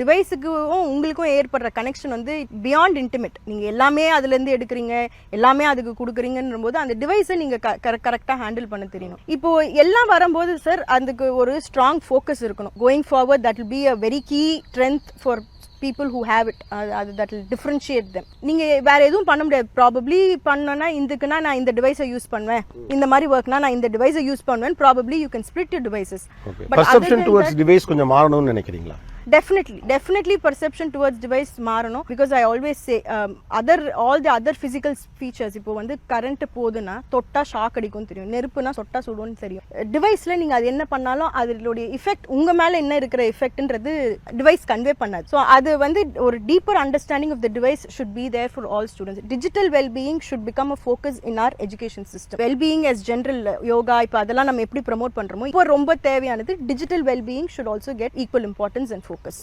டிவைஸுக்கும் உங்களுக்கும் ஏற்படுற கனெக்ஷன் வந்து பியாண்ட் இன்டிமேட். நீங்கள் எல்லாமே அதுலேருந்து எடுக்கிறீங்க, எல்லாமே அதுக்கு கொடுக்குறீங்கன்ற போது அந்த டிவைஸை நீங்கள் கரெக்டாக ஹேண்டில் பண்ண தெரியணும். இப்போ எல்லாம் வரும்போது சார் அதுக்கு ஒரு ஸ்ட்ராங் ஃபோக்கஸ் இருக்கணும். Going forward that will be a very key strength for people who have it. அது that will differentiate them. நீங்க வேற எதுவும் பண்ண முடியாது. ப்ராபப்ளி பண்ணனா இதுக்குனா நான் இந்த டிவைஸை யூஸ் பண்ணுவேன், இந்த மாதிரி ஒர்க்னா நான் இந்த டிவைஸை யூஸ் பண்ணுவேன். Probably you can split your devices. But perception towards device கொஞ்சம் மாறணும்னு நினைக்கிறீங்களா? Definitely perception towards device மாறணும். Because I always say all the other physical features, இப்போ வந்து கரண்ட் போகுதுன்னா தொட்டா ஷாக் அடிக்கும் தெரியும், நெருப்புனா தொட்டா சுடும்னு தெரியும். டிவைஸ்ல நீங்க அது என்ன பண்ணாலும் அதோட எஃபெக்ட் உங்க மேல என்ன இருக்கிற எஃபெக்ட்ன்றது டிவைஸ் கன்வே பண்ணாது. ஸோ அது வந்து ஒரு deeper understanding of the device should be there for all students. Digital well-being should become a focus in our education system. Well-being as general yoga இப்போ அதெல்லாம் நம்ம எப்படி ப்ரோமோட் பண்றோமோ இப்போ ரொம்ப தேவையானது digital well-being should also get equal importance and focus.